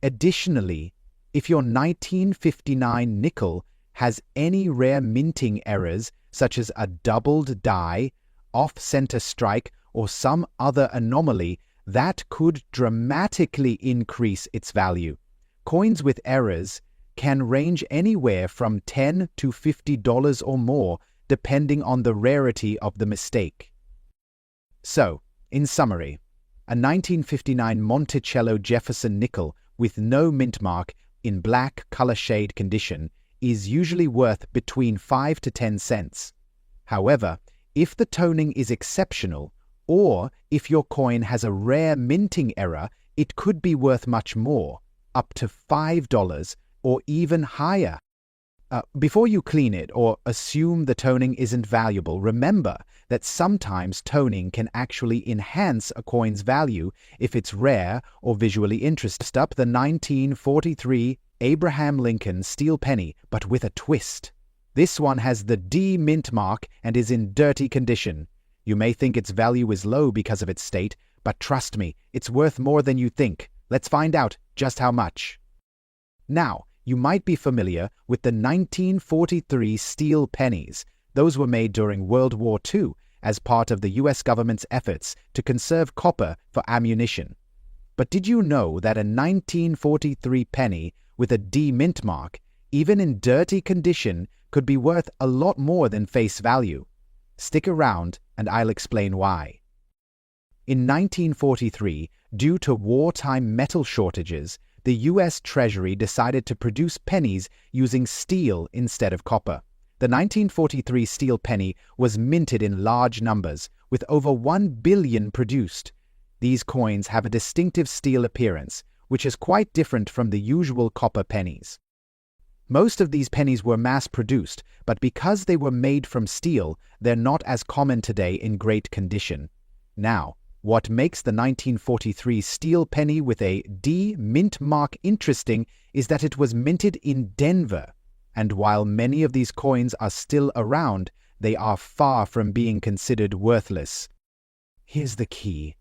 Additionally, if your 1959 nickel has any rare minting errors, such as a doubled die, off-center strike, or some other anomaly, that could dramatically increase its value. Coins with errors can range anywhere from $10 to $50 or more, depending on the rarity of the mistake. So, in summary, a 1959 Monticello Jefferson nickel with no mint mark in black color shade condition is usually worth between 5 to 10 cents. However, if the toning is exceptional, or if your coin has a rare minting error, it could be worth much more, up to $5 or even higher. Before you clean it or assume the toning isn't valuable, remember that sometimes toning can actually enhance a coin's value if it's rare or visually interesting. Up the 1943 Abraham Lincoln steel penny, but with a twist. This one has the D mint mark and is in dirty condition. You may think its value is low because of its state, but trust me, it's worth more than you think. Let's find out just how much. Now, you might be familiar with the 1943 steel pennies. Those were made during World War II as part of the US government's efforts to conserve copper for ammunition. But did you know that a 1943 penny with a D mint mark, even in dirty condition, could be worth a lot more than face value? Stick around and I'll explain why. In 1943, due to wartime metal shortages, the US Treasury decided to produce pennies using steel instead of copper. The 1943 steel penny was minted in large numbers, with over 1 billion produced. These coins have a distinctive steel appearance, which is quite different from the usual copper pennies. Most of these pennies were mass-produced, but because they were made from steel, they're not as common today in great condition. Now, what makes the 1943 steel penny with a D mint mark interesting is that it was minted in Denver, and while many of these coins are still around, they are far from being considered worthless. Here's the key.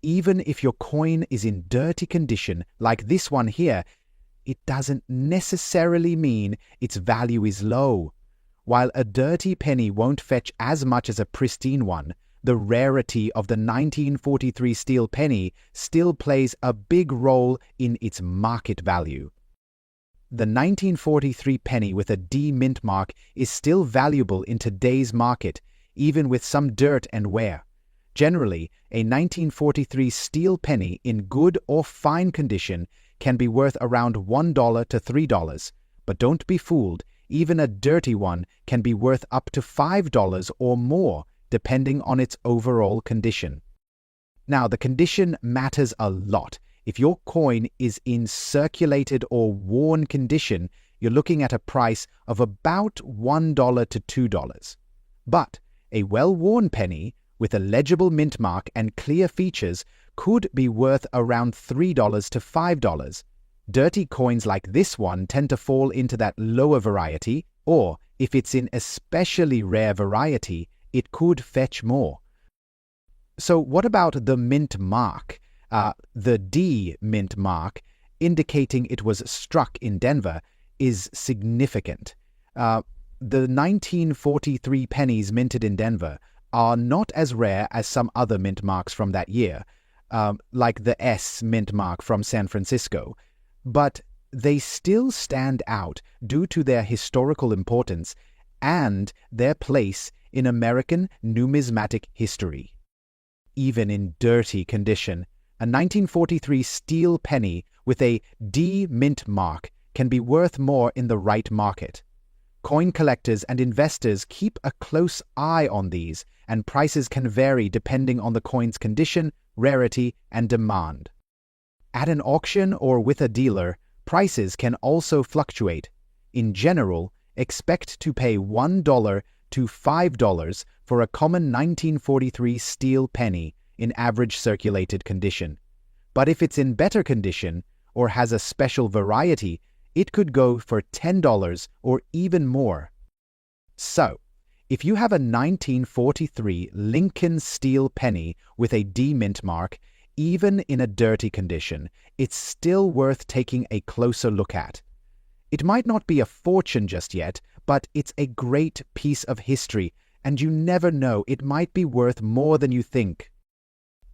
Even if your coin is in dirty condition, like this one here, it doesn't necessarily mean its value is low. While a dirty penny won't fetch as much as a pristine one, the rarity of the 1943 steel penny still plays a big role in its market value. The 1943 penny with a D mint mark is still valuable in today's market, even with some dirt and wear. Generally, a 1943 steel penny in good or fine condition can be worth around $1 to $3. But don't be fooled, even a dirty one can be worth up to $5 or more, depending on its overall condition. Now, the condition matters a lot. If your coin is in circulated or worn condition, you're looking at a price of about $1 to $2. But a well-worn penny with a legible mint mark and clear features could be worth around $3 to $5. Dirty coins like this one tend to fall into that lower variety, or if it's in especially rare variety, it could fetch more. So what about the mint mark? The D mint mark, indicating it was struck in Denver, is significant. The 1943 pennies minted in Denver are not as rare as some other mint marks from that year, like the S mint mark from San Francisco, but they still stand out due to their historical importance and their place in American numismatic history. Even in dirty condition, a 1943 steel penny with a D mint mark can be worth more in the right market. Coin collectors and investors keep a close eye on these, and prices can vary depending on the coin's condition, rarity, and demand. At an auction or with a dealer, prices can also fluctuate. In general, expect to pay $1 to $5 for a common 1943 steel penny in average circulated condition. But if it's in better condition or has a special variety, it could go for $10 or even more. So, if you have a 1943 Lincoln steel penny with a D mint mark, even in a dirty condition, it's still worth taking a closer look at. It might not be a fortune just yet, but it's a great piece of history, and you never know, it might be worth more than you think.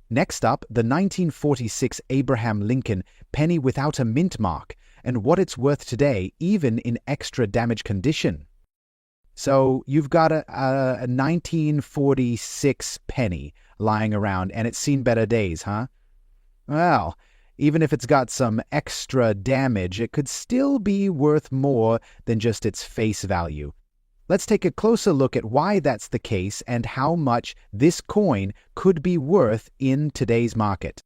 Next up, the 1946 Abraham Lincoln penny without a mint mark, and what it's worth today, even in extra damaged condition. So you've got a 1946 penny lying around, and it's seen better days, huh? Well, even if it's got some extra damage, it could still be worth more than just its face value. Let's take a closer look at why that's the case and how much this coin could be worth in today's market.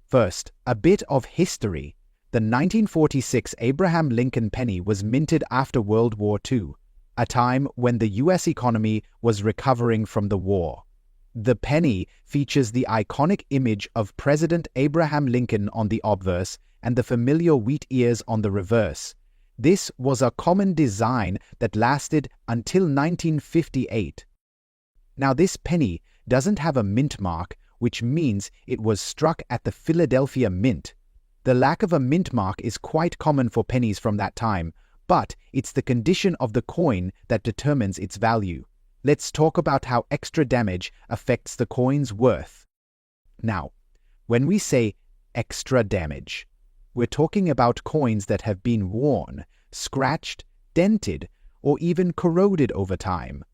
First, a bit of history. The 1946 Abraham Lincoln penny was minted after World War II, a time when the U.S. economy was recovering from the war. The penny features the iconic image of President Abraham Lincoln on the obverse and the familiar wheat ears on the reverse. This was a common design that lasted until 1958. Now, this penny doesn't have a mint mark, which means it was struck at the Philadelphia Mint. The lack of a mint mark is quite common for pennies from that time, but it's the condition of the coin that determines its value. Let's talk about how extra damage affects the coin's worth. Now, when we say extra damage, we're talking about coins that have been worn, scratched, dented, or even corroded over time.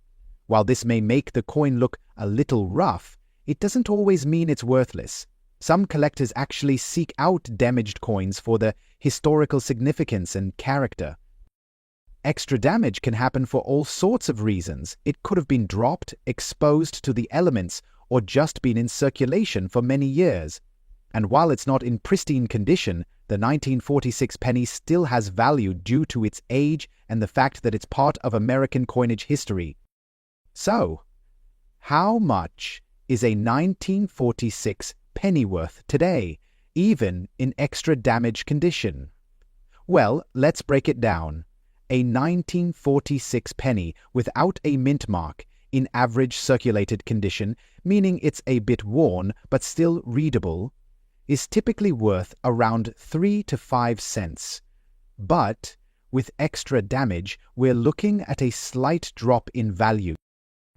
While this may make the coin look a little rough, it doesn't always mean it's worthless. Some collectors actually seek out damaged coins for the historical significance and character. Extra damage can happen for all sorts of reasons. It could have been dropped, exposed to the elements, or just been in circulation for many years. And while it's not in pristine condition, the 1946 penny still has value due to its age and the fact that it's part of American coinage history. So, how much is a 1946 penny worth today, even in extra damaged condition? Well, let's break it down. A 1946 penny without a mint mark, in average circulated condition, meaning it's a bit worn but still readable, is typically worth around 3 to 5 cents. But with extra damage, we're looking at a slight drop in value.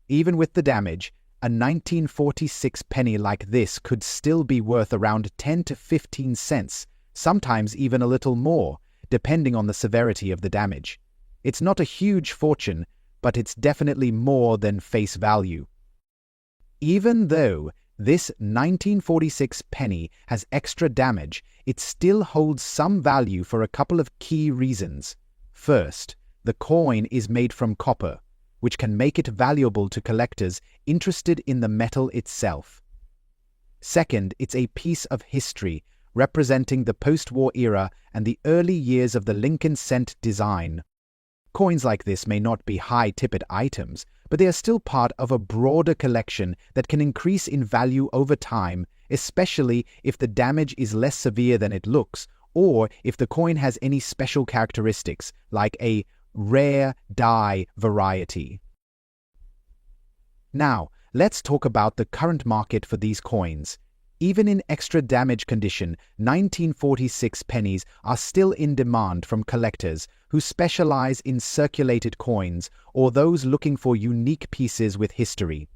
Even with the damage, a 1946 penny like this could still be worth around 10 to 15 cents, sometimes even a little more, depending on the severity of the damage. It's not a huge fortune, but it's definitely more than face value. Even though this 1946 penny has extra damage, it still holds some value for a couple of key reasons. First, the coin is made from copper, which can make it valuable to collectors interested in the metal itself. Second, it's a piece of history representing the post-war era and the early years of the Lincoln cent design. Coins like this may not be high-ticket items, but they are still part of a broader collection that can increase in value over time, especially if the damage is less severe than it looks, or if the coin has any special characteristics, like a rare die variety. Now, let's talk about the current market for these coins. Even in extra damage condition, 1946 pennies are still in demand from collectors who specialize in circulated coins or those looking for unique pieces with history.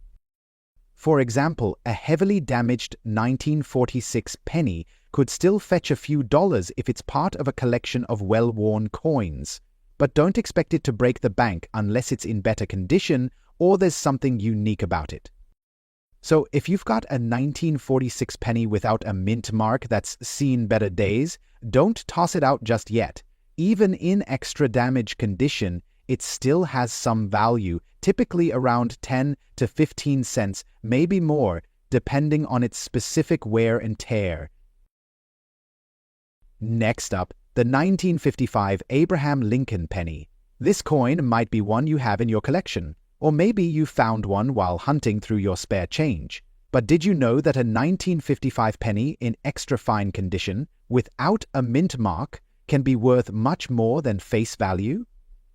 For example, a heavily damaged 1946 penny could still fetch a few dollars if it's part of a collection of well-worn coins. But don't expect it to break the bank unless it's in better condition or there's something unique about it. So if you've got a 1946 penny without a mint mark that's seen better days, don't toss it out just yet. Even in extra damage condition, it still has some value, typically around 10 to 15 cents, maybe more, depending on its specific wear and tear. Next up, the 1955 Abraham Lincoln penny. This coin might be one you have in your collection. Or maybe you found one while hunting through your spare change. But did you know that a 1955 penny in extra fine condition, without a mint mark, can be worth much more than face value?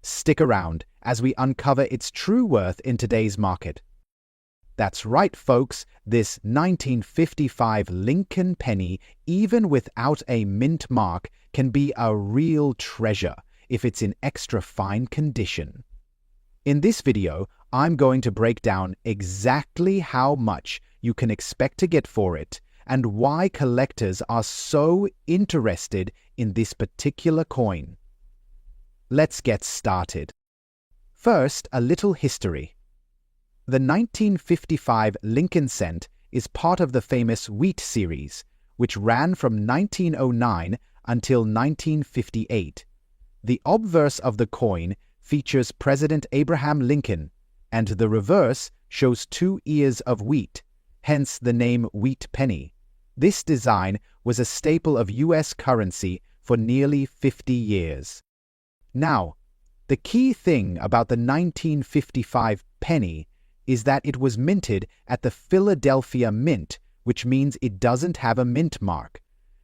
Stick around as we uncover its true worth in today's market. That's right, folks, this 1955 Lincoln penny, even without a mint mark, can be a real treasure if it's in extra fine condition. In this video, I'm going to break down exactly how much you can expect to get for it and why collectors are so interested in this particular coin. Let's get started. First, a little history. The 1955 Lincoln cent is part of the famous Wheat series, which ran from 1909 until 1958. The obverse of the coin features President Abraham Lincoln, and the reverse shows 2 ears of wheat, hence the name wheat penny. This design was a staple of U.S. currency for nearly 50 years. Now, the key thing about the 1955 penny is that it was minted at the Philadelphia Mint, which means it doesn't have a mint mark.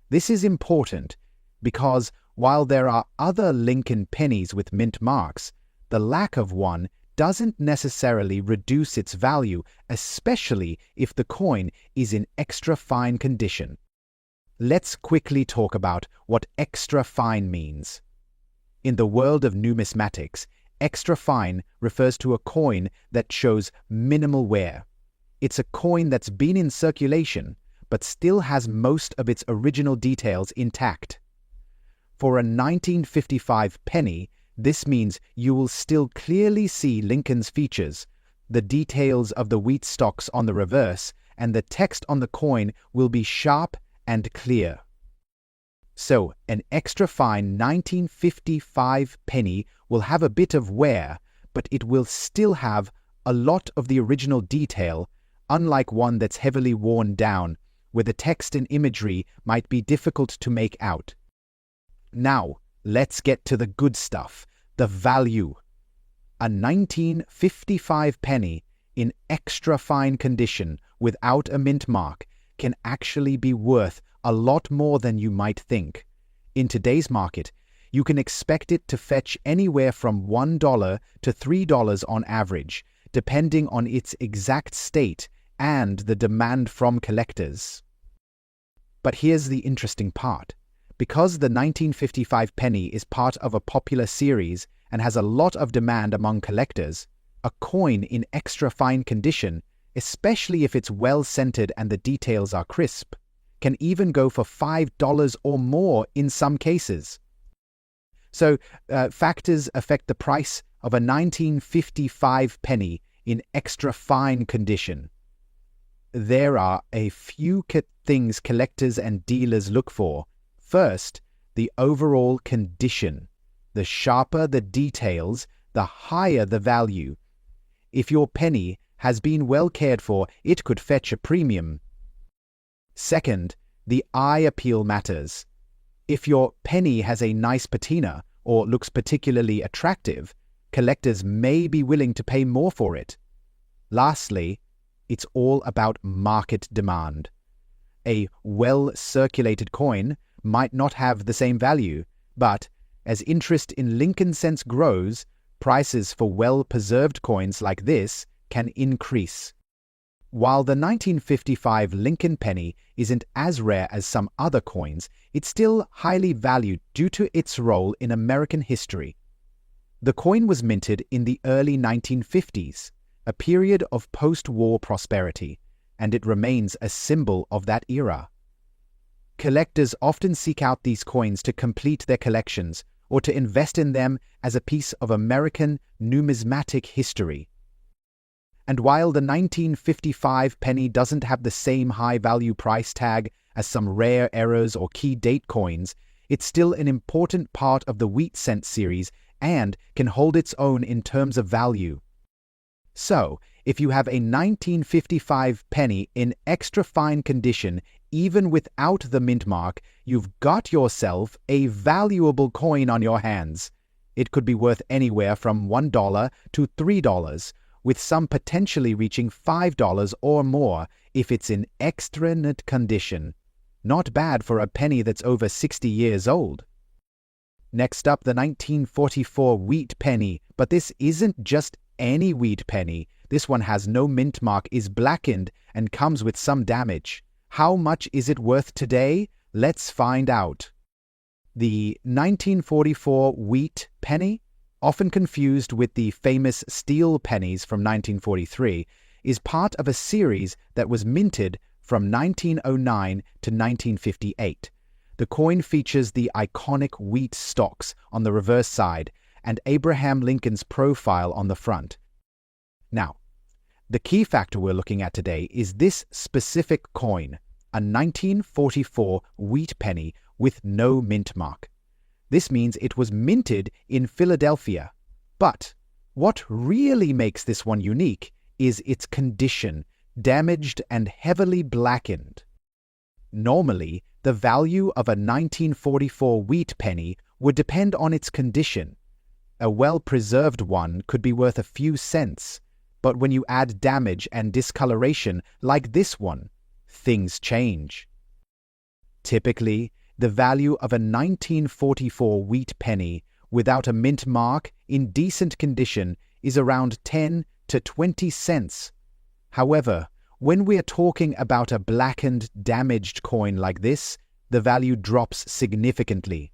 This is important because while there are other Lincoln pennies with mint marks, the lack of one doesn't necessarily reduce its value, especially if the coin is in extra fine condition. Let's quickly talk about what extra fine means. In the world of numismatics, extra fine refers to a coin that shows minimal wear. It's a coin that's been in circulation, but still has most of its original details intact. For a 1955 penny, this means you will still clearly see Lincoln's features. The details of the wheat stalks on the reverse and the text on the coin will be sharp and clear. So, an extra fine 1955 penny will have a bit of wear, but it will still have a lot of the original detail, unlike one that's heavily worn down, where the text and imagery might be difficult to make out. Now, let's get to the good stuff, the value. A 1955 penny in extra fine condition without a mint mark can actually be worth a lot more than you might think. In today's market, you can expect it to fetch anywhere from $1 to $3 on average, depending on its exact state and the demand from collectors. But here's the interesting part. Because the 1955 penny is part of a popular series and has a lot of demand among collectors, a coin in extra fine condition, especially if it's well scented and the details are crisp, can even go for $5 or more in some cases. So, factors affect the price of a 1955 penny in extra fine condition. There are a few things collectors and dealers look for. First, the overall condition. The sharper the details, the higher the value. If your penny has been well cared for, it could fetch a premium. Second, the eye appeal matters. If your penny has a nice patina or looks particularly attractive, collectors may be willing to pay more for it. Lastly, it's all about market demand. A well-circulated coin might not have the same value, but as interest in Lincoln cents grows, prices for well-preserved coins like this can increase. While the 1955 Lincoln penny isn't as rare as some other coins, it's still highly valued due to its role in American history. The coin was minted in the early 1950s, a period of post-war prosperity, and it remains a symbol of that era. Collectors often seek out these coins to complete their collections or to invest in them as a piece of American numismatic history. And while the 1955 penny doesn't have the same high-value price tag as some rare errors or key date coins, it's still an important part of the wheat cent series and can hold its own in terms of value. So, if you have a 1955 penny in extra fine condition, even without the mint mark, you've got yourself a valuable coin on your hands. It could be worth anywhere from $1 to $3, with some potentially reaching $5 or more if it's in excellent condition. Not bad for a penny that's over 60 years old. Next up, the 1944 wheat penny, but this isn't just any wheat penny. This one has no mint mark, is blackened, and comes with some damage. How much is it worth today? Let's find out. The 1944 wheat penny, often confused with the famous steel pennies from 1943, is part of a series that was minted from 1909 to 1958. The coin features the iconic wheat stalks on the reverse side and Abraham Lincoln's profile on the front. Now, the key factor we're looking at today is this specific coin, a 1944 wheat penny with no mint mark. This means it was minted in Philadelphia. But what really makes this one unique is its condition, damaged and heavily blackened. Normally, the value of a 1944 wheat penny would depend on its condition. A well-preserved one could be worth a few cents, but when you add damage and discoloration like this one, things change. Typically, the value of a 1944 wheat penny without a mint mark in decent condition is around 10 to 20 cents. However, when we are talking about a blackened, damaged coin like this, the value drops significantly.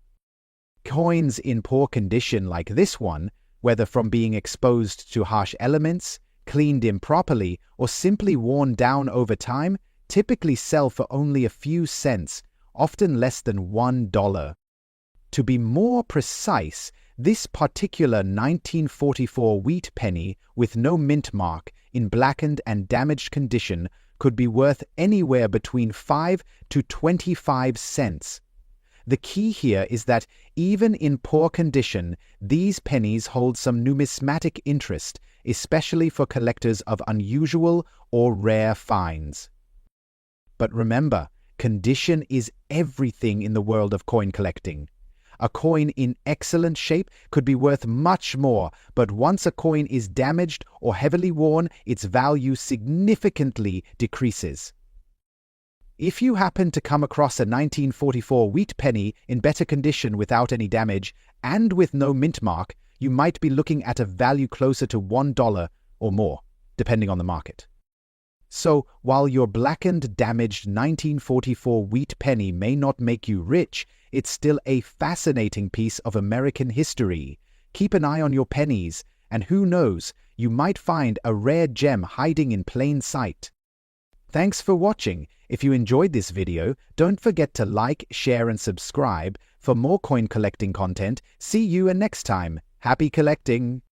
Coins in poor condition like this one, whether from being exposed to harsh elements, cleaned improperly, or simply worn down over time, typically sell for only a few cents, often less than $1. To be more precise, this particular 1944 wheat penny with no mint mark in blackened and damaged condition could be worth anywhere between 5 to 25 cents. The key here is that even in poor condition, these pennies hold some numismatic interest, especially for collectors of unusual or rare finds. But remember, condition is everything in the world of coin collecting. A coin in excellent shape could be worth much more, but once a coin is damaged or heavily worn, its value significantly decreases. If you happen to come across a 1944 wheat penny in better condition without any damage and with no mint mark, you might be looking at a value closer to $1 or more, depending on the market. So, while your blackened, damaged 1944 wheat penny may not make you rich, it's still a fascinating piece of American history. Keep an eye on your pennies, and who knows, you might find a rare gem hiding in plain sight. Thanks for watching. If you enjoyed this video, don't forget to like, share, and subscribe for more coin collecting content. See you next time. Happy collecting!